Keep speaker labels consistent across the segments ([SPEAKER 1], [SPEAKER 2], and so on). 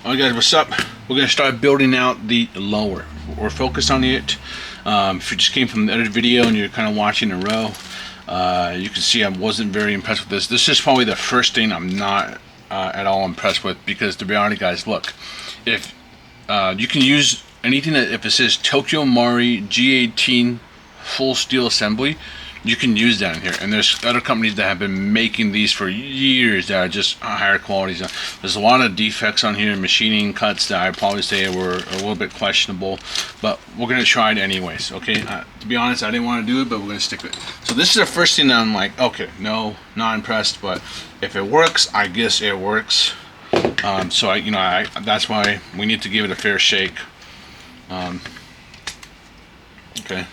[SPEAKER 1] Alright guys, what's up? We're going to start building out the lower. We're focused on it. If you just came from the other video and you're kind of watching in a row, you can see I wasn't very impressed with this. This is probably the first thing I'm not at all impressed with, because to be honest guys, look, if you can use anything that, if it says Tokyo Mari G18 full steel assembly, you can use that in here. And there's other companies that have been making these for years that are just higher quality. There's a lot of defects on here, machining cuts that I probably say were a little bit questionable, but we're gonna try it anyways. Okay, to be honest, I didn't want to do it, but we're gonna stick with it. So this is the first thing that I'm like, okay, no, not impressed, but if it works, I guess it works. So that's why we need to give it a fair shake. Okay.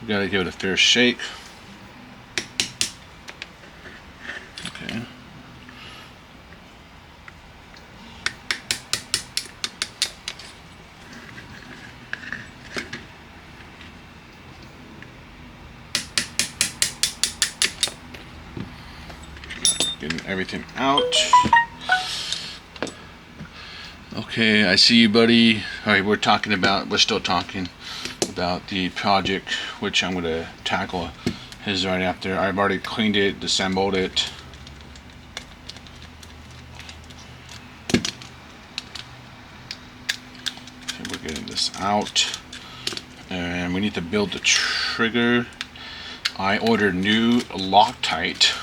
[SPEAKER 1] We gotta give it a fair shake. Okay. Getting everything out. Okay, I see you, buddy. Alright, we're still talking about the project, which I'm going to tackle his right after. I've already cleaned it, disassembled it. So we're getting this out, and we need to build the trigger. I ordered new Loctite.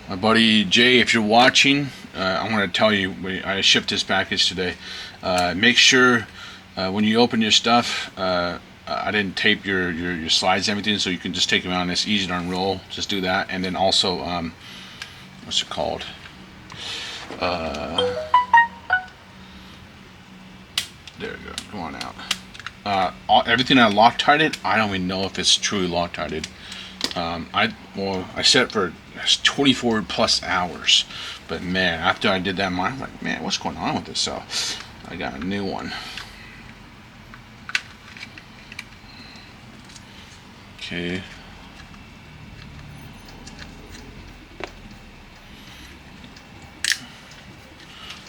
[SPEAKER 1] My buddy Jay, if you're watching, I want to tell you, I shipped this package today. Make sure when you open your stuff, I didn't tape your slides and everything, so you can just take them out and it's easy to unroll. Just do that. And then also, what's it called? There we go. Come on out. Everything I Loctited, I don't even know if it's truly Loctited. I set it for 24 plus hours, but man, after I did that, I'm like, man, what's going on with this? So I got a new one. Okay.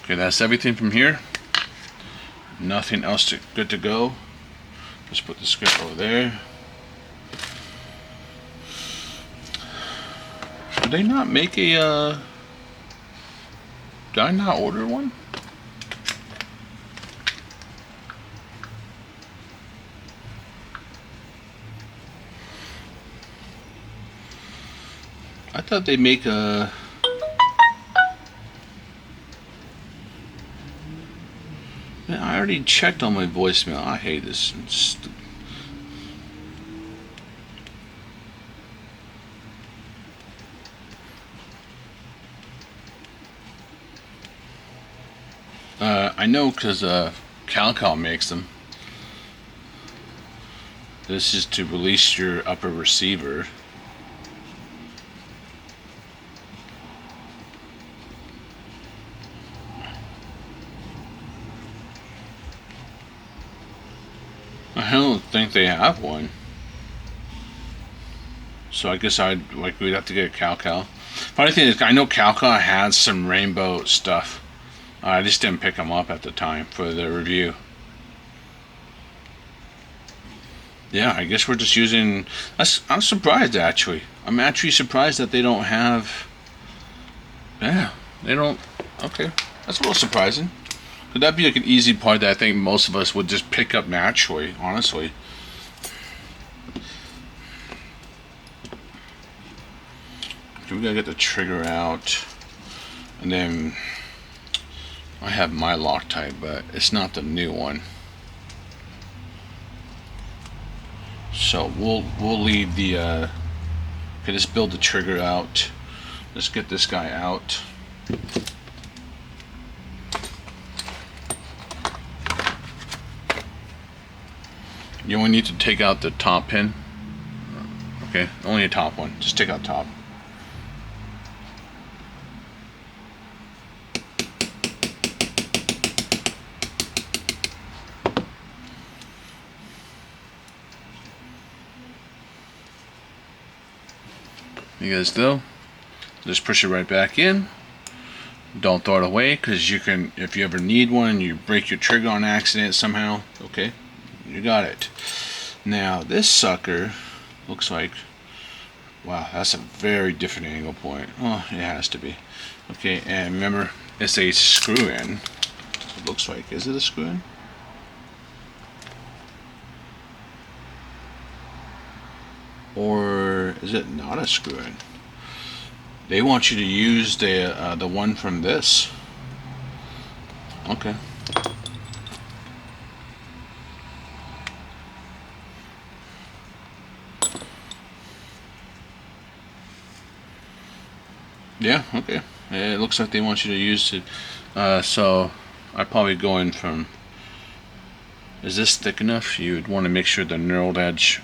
[SPEAKER 1] Okay, that's everything from here. Nothing else good to go. Just put the script over there. Did they not make a, did I not order one? I thought they make a, man, I already checked on my voicemail. I hate this. I know because Cal makes them. This is to release your upper receiver. I don't think they have one. So I guess we'd have to get Cal. Funny thing is, I know Cal has some rainbow stuff. I just didn't pick them up at the time for the review. Yeah, I guess we're just using. I'm surprised actually. I'm actually surprised that they don't have. Yeah, they don't. Okay, that's a little surprising. Could that be like an easy part that I think most of us would just pick up naturally, honestly? Okay, we gotta get the trigger out, and then I have my Loctite, but it's not the new one. So we'll leave the. Okay, let's build the trigger out. Let's get this guy out. You only need to take out the top pin. Okay, only a top one. Just take out top. You guys know, just push it right back in. Don't throw it away, because you can, if you ever need one, you break your trigger on accident somehow. Okay, you got it. Now this sucker looks like, wow, that's a very different angle point. Oh, it has to be. Okay, and remember, it's a screw in. It looks like, is it a screw in? Or is it not a screw in? They want you to use the one from this. Okay. Yeah, okay. It looks like they want you to use it. So I'd probably go in from, is this thick enough? You'd want to make sure the knurled edge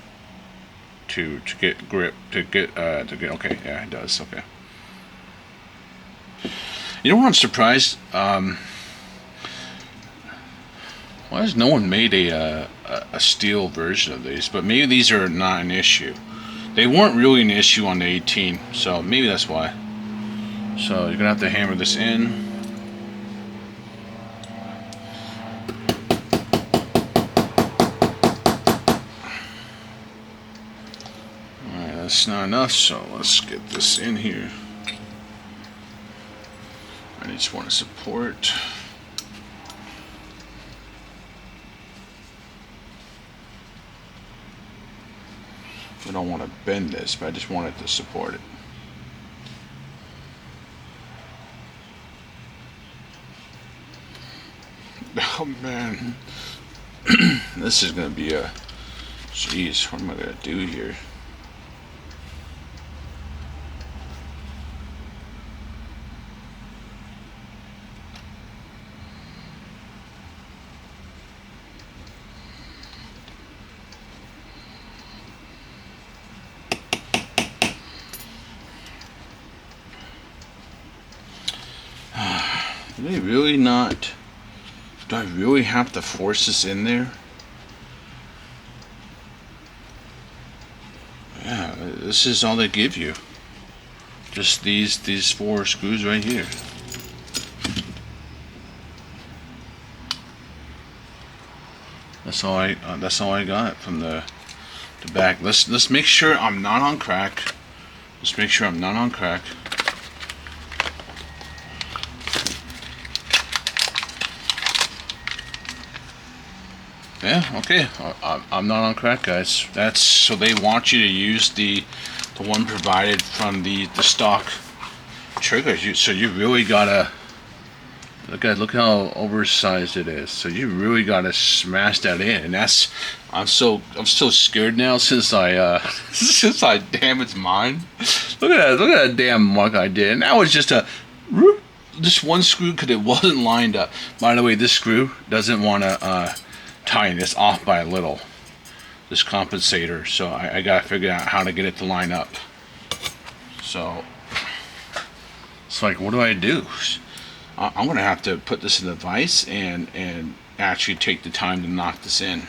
[SPEAKER 1] to get grip, okay, yeah, it does, okay. You know what I'm surprised? Why has no one made a steel version of these? But maybe these are not an issue. They weren't really an issue on the 18, so maybe that's why. So you're gonna have to hammer this in. Alright, that's not enough, so let's get this in here. I just want to support. I don't want to bend this, but I just want it to support it. Oh man, this is gonna be a, jeez, what am I gonna do here? Do they really not? Do I really have to force this in there? Yeah, this is all they give you. Just these 4 screws right here. That's all I got from the back. Let's make sure I'm not on crack. Let's make sure I'm not on crack. Yeah, okay. I'm not on crack, guys. That's so they want you to use the one provided from the stock triggers. So you really gotta look how oversized it is. So you really gotta smash that in, and that's I'm so scared now since I since I damaged mine. Look at that damn mark I did, and that was just one screw because it wasn't lined up. By the way, this screw doesn't want to tighten. It's off by a little, this compensator, so I gotta figure out how to get it to line up. So it's like, what do I do? I'm gonna have to put this in the vise and actually take the time to knock this in.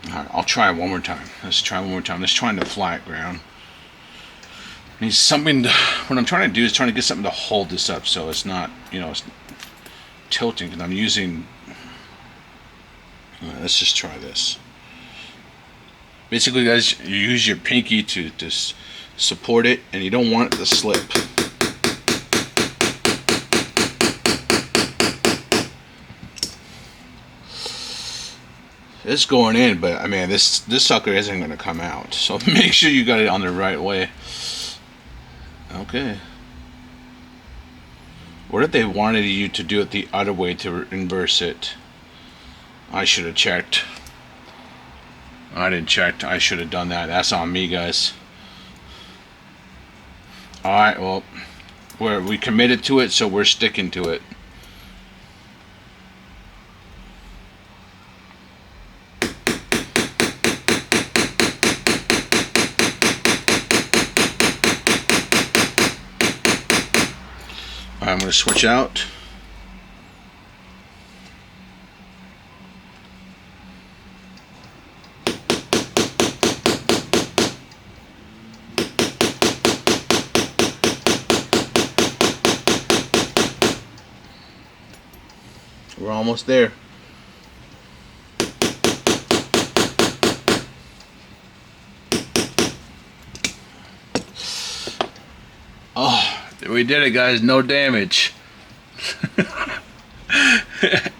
[SPEAKER 1] Alright, I'll try it one more time. Let's try one more time. Let's try the flat ground. I need something to, what I'm trying to do is trying to get something to hold this up so it's not, you know, it's tilting, because I'm using. Let's just try this. Basically, guys, you use your pinky to support it, and you don't want it to slip. It's going in, but I mean, this sucker isn't going to come out. So make sure you got it on the right way. Okay. What if they wanted you to do it the other way to inverse it? I should have checked. I didn't check. I should have done that. That's on me, guys. Alright, well, we committed to it, so we're sticking to it. Alright, I'm going to switch out. We're almost there. Oh, we did it, guys. No damage.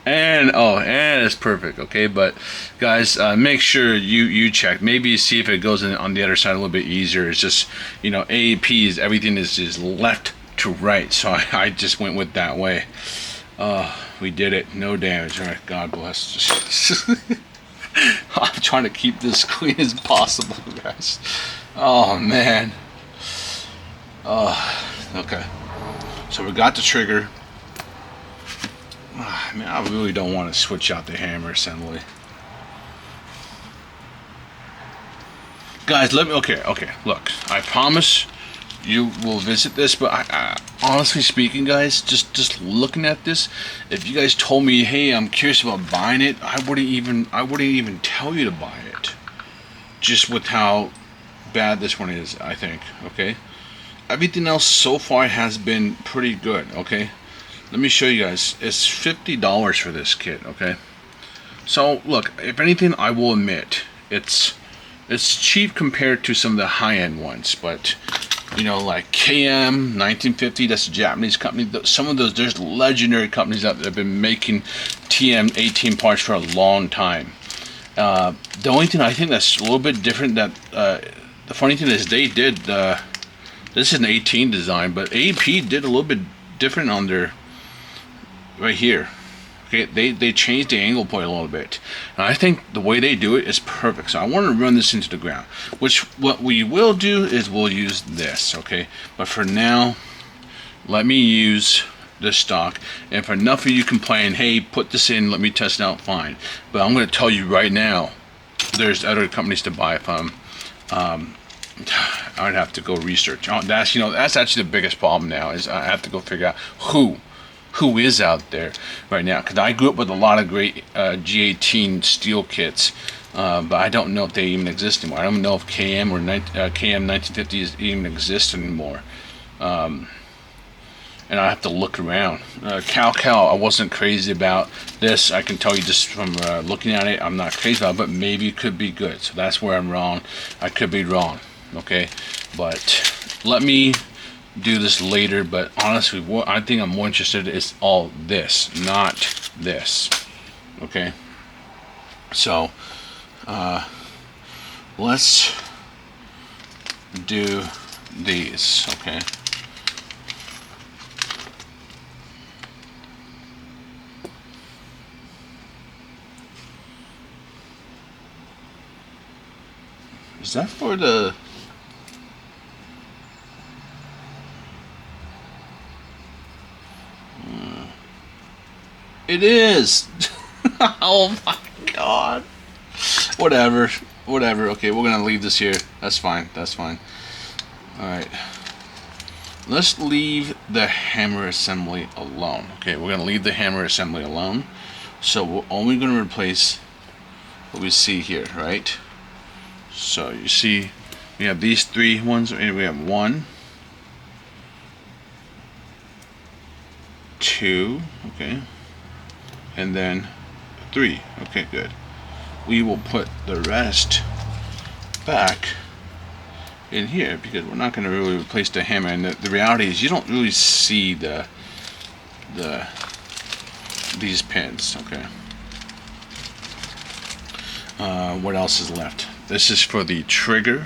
[SPEAKER 1] and it's perfect. Okay, but guys, make sure you check. Maybe see if it goes in on the other side a little bit easier. It's just, you know, AAPs, everything is left to right, so I just went with that way. We did it. No damage. All right, God bless. I'm trying to keep this clean as possible, guys. Oh man. Okay. So we got the trigger. Man, I really don't want to switch out the hammer assembly. Guys, let me, okay, look, I promise you will visit this, but I honestly speaking, guys, just looking at this, if you guys told me, hey, I'm curious about buying it, I wouldn't even tell you to buy it. Just with how bad this one is, I think, okay? Everything else so far has been pretty good, okay? Let me show you guys. It's $50 for this kit, okay? So look, if anything, I will admit it's cheap compared to some of the high-end ones, but you know, like KM 1950, that's a Japanese company. Some of those, there's legendary companies out there that have been making TM 18 parts for a long time. The only thing I think that's a little bit different, that the funny thing is they did this is an 18 design, but AAP did a little bit different on their right here. Okay, they changed the angle point a little bit, and I think the way they do it is perfect. So I want to run this into the ground, which what we will do is we'll use this, okay? But for now, let me use the stock, and if enough of you complain, hey, put this in, let me test it out, fine. But I'm going to tell you right now, there's other companies to buy from. I'd have to go research. That's, you know, that's actually the biggest problem now, is I have to go figure out who is out there right now, because I grew up with a lot of great G18 steel kits, but I don't know if they even exist anymore. I don't know if KM or KM 1950s even exist anymore, and I have to look around. Cal, I wasn't crazy about this. I can tell you just from looking at it, I'm not crazy about it, but maybe it could be good. So that's where I'm wrong. I could be wrong, okay? But let me do this later. But honestly, what I think I'm more interested in is all this, not this, okay? So let's do these, okay? Is that for the... It is! Oh my god! Whatever. Okay, we're gonna leave this here. That's fine. Alright. Let's leave the hammer assembly alone. Okay, we're gonna leave the hammer assembly alone. So we're only gonna replace what we see here, right? So you see, we have these three ones. We have 1, 2, okay, and then 3. Okay, good. We will put the rest back in here because we're not going to really replace the hammer. And the reality is, you don't really see these pins. Okay. What else is left? This is for the trigger.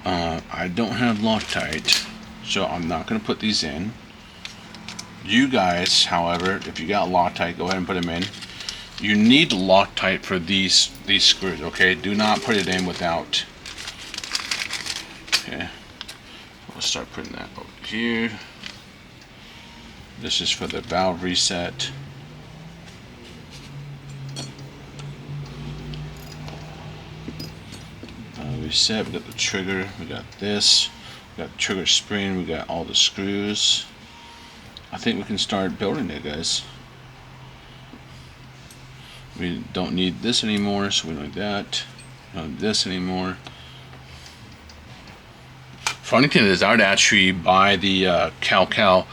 [SPEAKER 1] I don't have Loctite, so I'm not going to put these in. You guys, however, if you got Loctite, go ahead and put them in. You need Loctite for these screws, okay? Do not put it in without. Okay. We'll start putting that over here. This is for the valve reset. Reset, we got the trigger, we got this, we got the trigger spring, we got all the screws. I think we can start building it, guys. We don't need this anymore, so we don't need that. We don't need this anymore. Funny thing is, I would actually buy the Cal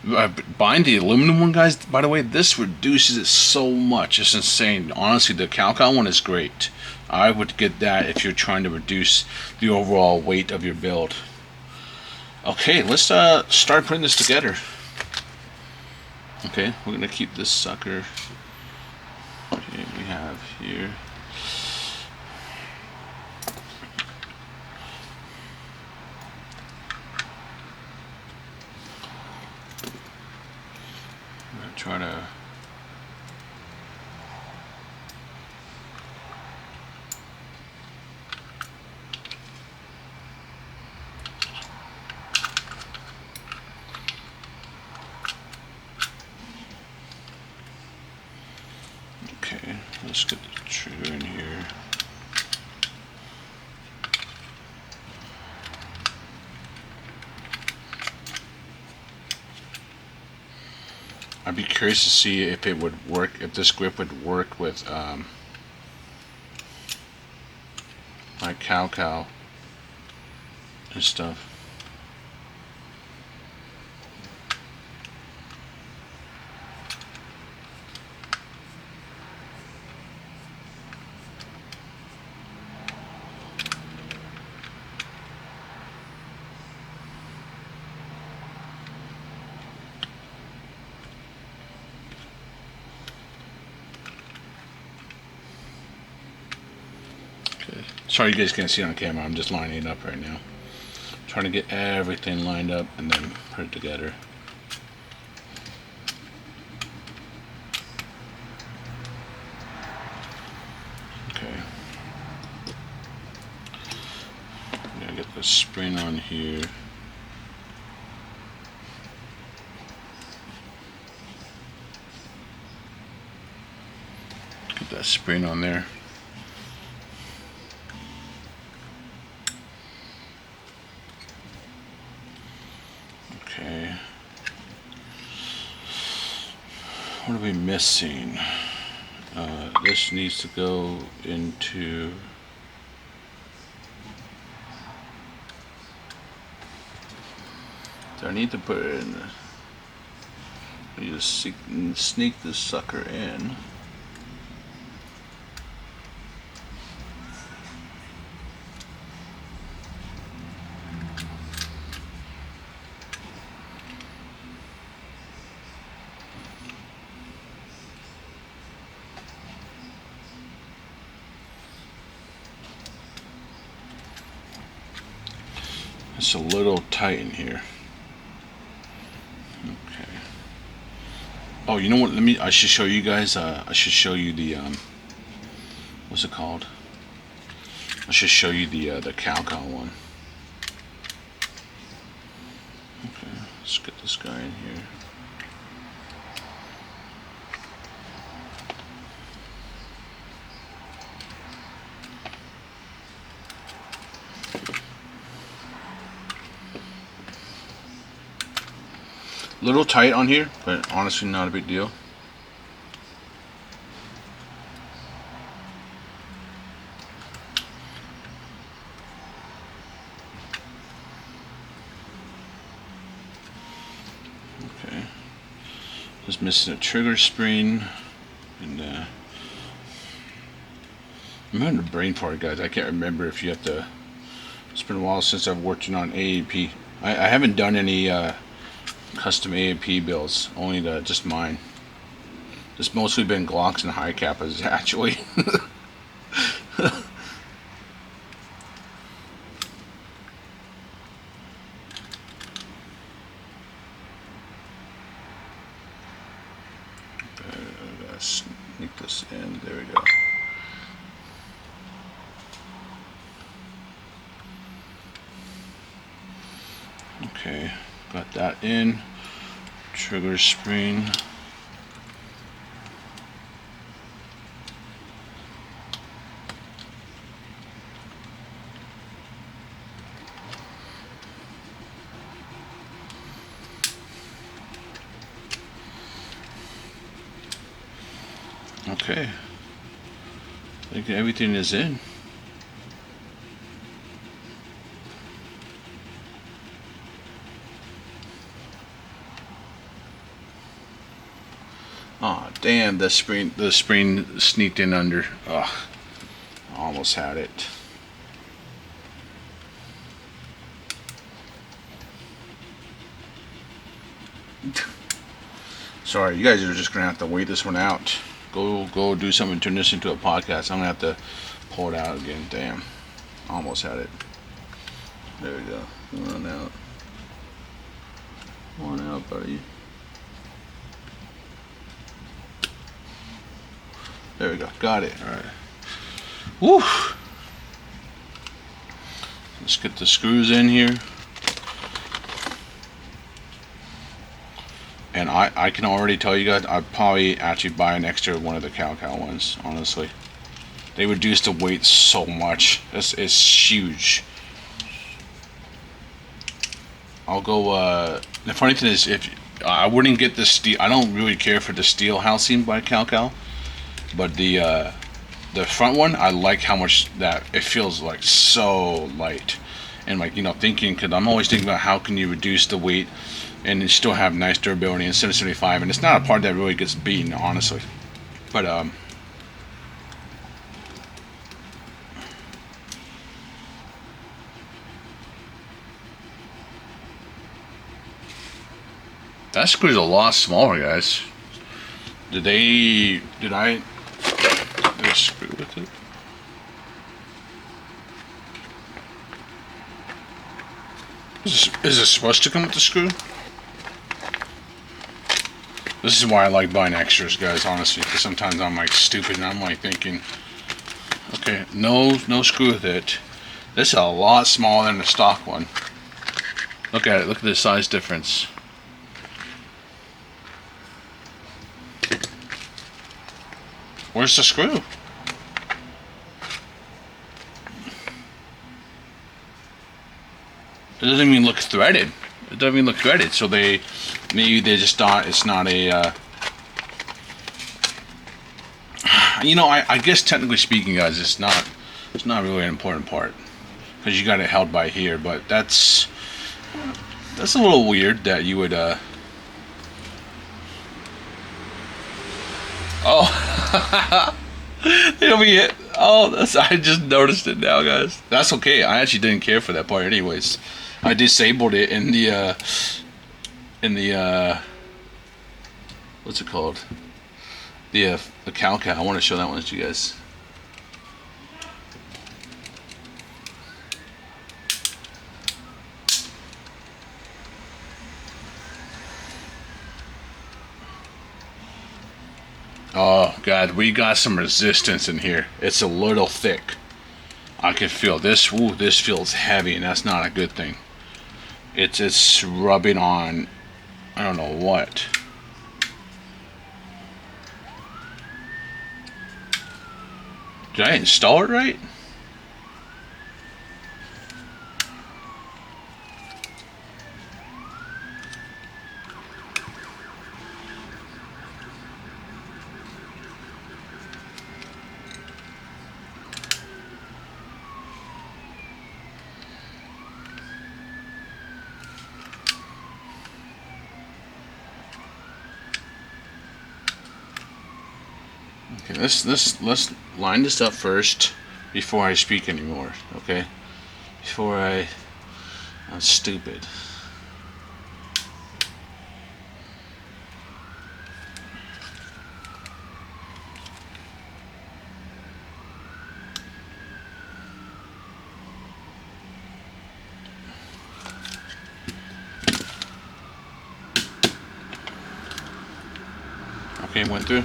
[SPEAKER 1] Buying the aluminum one, guys, by the way, this reduces it so much. It's insane. Honestly, the Calcal one is great. I would get that if you're trying to reduce the overall weight of your build. Okay, let's start putting this together. Okay, we're gonna keep this sucker. Okay, we have here. I'm gonna try to. Okay, let's get the trigger in here. I'd be curious to see if it would work, if this grip would work with my Calcal and stuff. Sorry you guys can't see it on camera, I'm just lining it up right now. Trying to get everything lined up and then put it together. Okay. I'm gonna get the spring on here. Get that spring on there. Okay. What are we missing? This needs to go into. Do I need to put it in? You just sneak this sucker in. It's a little tight in here. Okay. Oh, you know what? I should show you guys. I should show you the what's it called? I should show you the Calcal one. Okay, let's get this guy in here. A little tight on here, but honestly not a big deal. Okay, just missing a trigger spring, and I'm having a brain fart, guys. I can't remember if you have to. It's been a while since I've worked on AAP. I haven't done any custom AAP builds, only just mine. It's mostly been Glocks and high kappas actually. Gotta sneak this in. There we go. Okay, got that in. Trigger spring. Okay, I think everything is in. Oh damn! The spring sneaked in under. Ugh, almost had it. Sorry, you guys are just gonna have to wait this one out. Go do something, turn this into a podcast. I'm gonna have to pull it out again. Damn, almost had it. There we go. One out. One out, buddy. There we go. Got it. All right. Woo. Let's get the screws in here. And I can already tell you guys, I'd probably actually buy an extra one of the cow ones, honestly. They reduce the weight so much. It's huge. I'll go, the funny thing is, if I wouldn't get the steel, I don't really care for the steel housing by Cow, but the front one, I like how much that, it feels like so light. And like, you know, thinking, because I'm always thinking about how can you reduce the weight and then still have nice durability in 775, and it's not a part that really gets beaten, honestly. But that screw's a lot smaller, guys. Did I screw with it? Is it supposed to come with the screw? This is why I like buying extras, guys, honestly, because sometimes I'm like stupid and I'm like thinking, okay, no screw with it. This is a lot smaller than the stock one. Look at it, look at the size difference. Where's the screw? It doesn't even look threaded. It doesn't even look threaded. So maybe they just thought it's not a. You know, I guess technically speaking, guys, it's not really an important part because you got it held by here. But that's a little weird that you would. Oh, it'll be it. Oh, I just noticed it now, guys. That's okay. I actually didn't care for that part, anyways. I disabled it in the what's it called? The cow. I want to show that one to you guys. Oh God, we got some resistance in here. It's a little thick. I can feel this. Ooh, this feels heavy, and that's not a good thing. It's rubbing on, I don't know what. Did I install it right? Okay, let's line this up first before I speak anymore. Okay, I'm stupid. Okay, went through.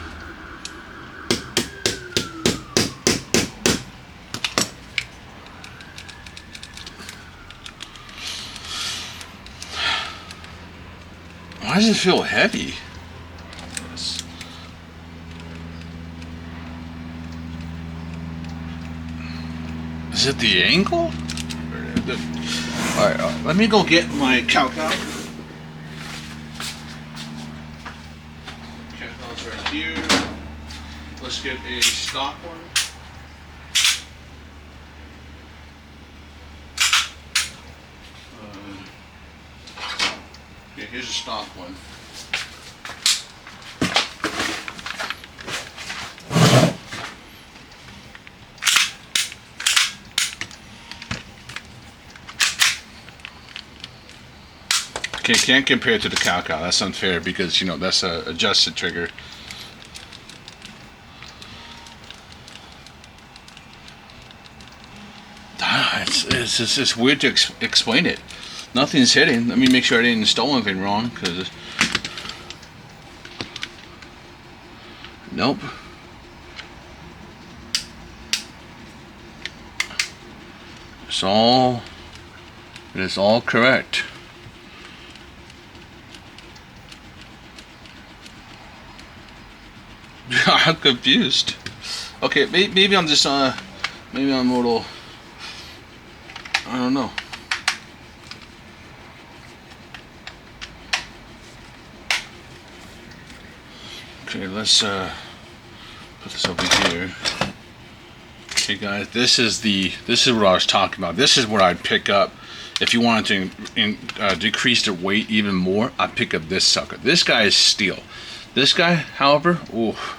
[SPEAKER 1] Why does it feel heavy? Is it the angle? Alright, let me go get my cow. Cow's right here. Let's get a stock one. Okay, here's a stock one. Okay, can't compare it to the Cow. That's unfair because, you know, that's a adjusted trigger. It's weird to explain it. Nothing's hitting. Let me make sure I didn't install anything wrong, because nope. It is all correct. I'm confused. Okay, maybe I'm just maybe I'm a little, I don't know. Okay, let's put this over here. Okay, guys, this is what I was talking about. This is what I'd pick up if you wanted to decrease the weight even more. I'd pick up this sucker. This guy is steel. This guy, however, oh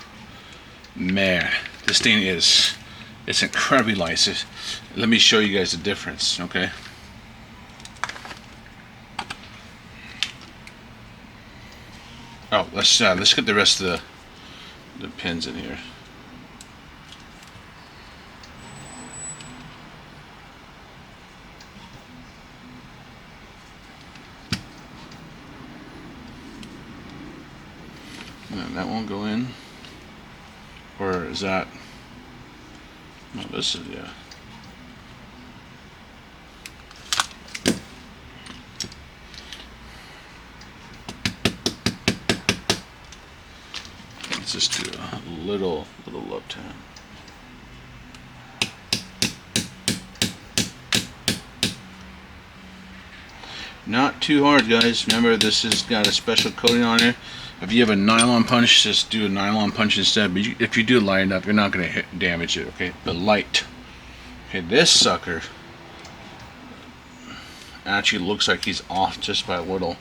[SPEAKER 1] man, this thing it's incredibly light. Let me show you guys the difference. Okay. Oh, let's get the rest of the pins in here. And that won't go in, or is that? No, this is, yeah. Let's just do a little left hand. Not too hard, guys. Remember, this has got a special coating on it. If you have a nylon punch, just do a nylon punch instead. But if you do it light enough, you're not going to damage it. Okay, but light. Okay, this sucker actually looks like he's off just by a little.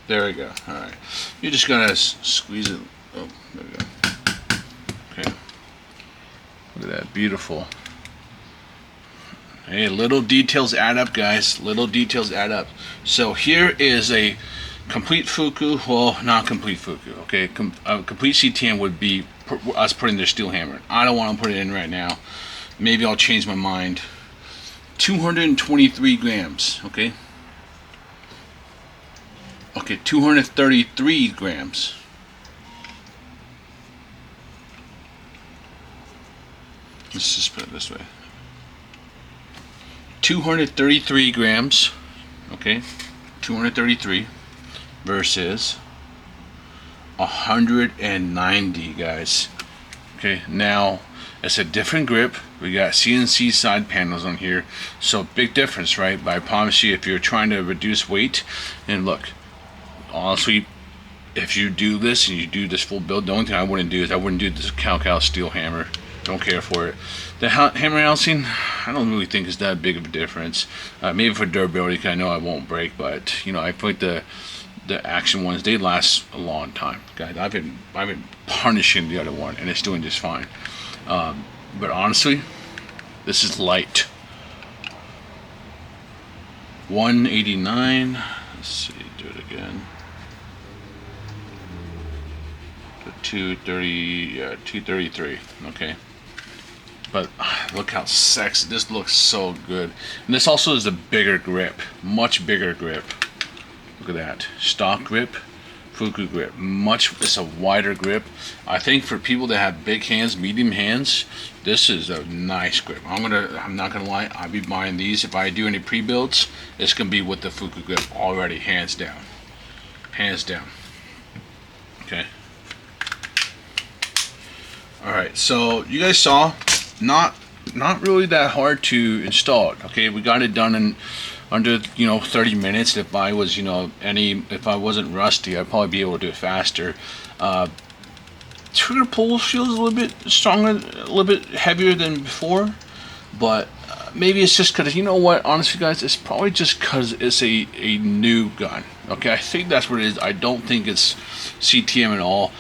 [SPEAKER 1] There we go. All right, you're just gonna squeeze it. Oh, there we go. Okay, look at that, beautiful. Hey, little details add up, guys. Little details add up. So here is a complete FUKU. Well, not complete FUKU. Okay, a complete CTM would be us putting the steel hammer in. I don't want to put it in right now. Maybe I'll change my mind. 223 grams. Okay. Okay, 233 grams. Let's just put it this way. 233 grams, okay, 233 versus 190, guys. Okay, now it's a different grip. We got CNC side panels on here, so big difference, right? But I promise you, if you're trying to reduce weight, and look, honestly, if you do this and you do this full build, the only thing I wouldn't do is I wouldn't do this Cal steel hammer. Don't care for it. The hammer housing, I don't really think is that big of a difference. Maybe for durability, because I know I won't break, but you know, I feel like the action ones, they last a long time, guys. I've been punishing the other one, and it's doing just fine. But honestly, this is light. 189. Let's see, do it again. 230, yeah, 233. Okay. But look how sexy this looks, so good. And this also is a bigger grip, much bigger grip. Look at that, stock grip, FUKU grip. It's a wider grip. I think for people that have big hands, medium hands, this is a nice grip. I'm not gonna lie, I'll be buying these. If I do any pre-builds, it's gonna be with the FUKU grip already, hands down. Hands down. Okay. All right, so you guys saw, not really that hard to install it. Okay, we got it done in under 30 minutes. If I was if I wasn't rusty, I'd probably be able to do it faster. Trigger pull feels a little bit stronger, a little bit heavier than before, but maybe it's just because, you know what, honestly guys, it's probably just because it's a new gun. Okay, I think that's what it is. I don't think it's CTM at all.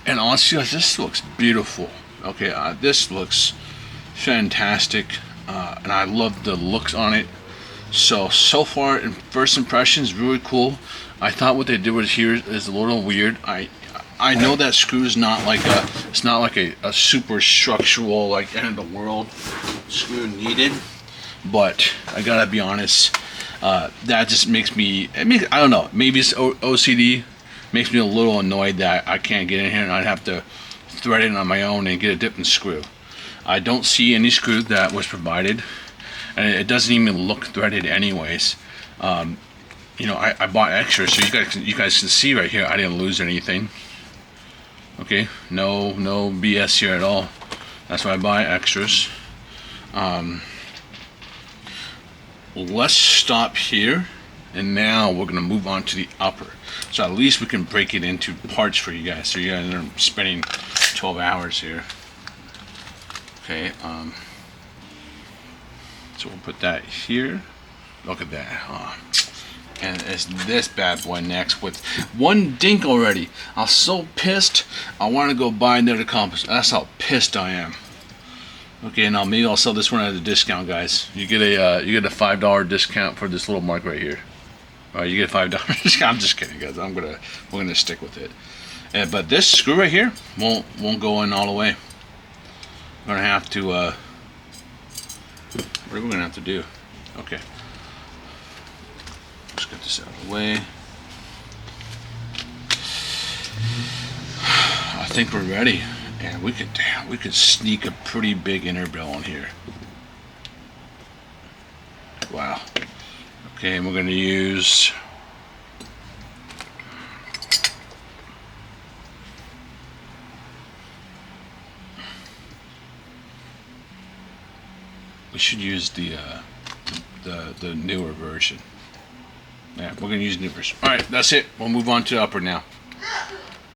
[SPEAKER 1] And honestly, guys, this looks beautiful. Okay, this looks fantastic. and I love the looks on it. So far, in first impressions, really cool. I thought what they did with here is a little weird. I know that screw is not like it's not like a super structural, like end of the world screw needed, but I gotta be honest, that just makes me, I don't know, maybe it's OCD, makes me a little annoyed that I can't get in here and I'd have to thread it on my own and get a different screw. I don't see any screw that was provided, and it doesn't even look threaded anyways. You know, I bought extra, so you guys can see right here I didn't lose anything. Okay, no BS here at all. That's why I buy extras. Let's stop here, and now we're gonna move on to the upper. So at least we can break it into parts for you guys, so you guys aren't spending 12 hours here. Okay, so we'll put that here. Look at that. And it's this bad boy next with one dink already. I'm so pissed. I want to go buy another compass. That's how pissed I am. Okay, now maybe I'll sell this one at a discount, guys. You get a $5 discount for this little mark right here. All right, you get a $5 discount. I'm just kidding, guys. We're gonna stick with it. But this screw right here won't go in all the way. We're gonna have to. What are we gonna have to do? Okay. Let's get this out of the way. I think we're ready, and we could sneak a pretty big inner bell on here. Wow. Okay, and we're going to use we should use the newer version. Yeah, we're gonna use new version. All right, that's it. We'll move on to upper now.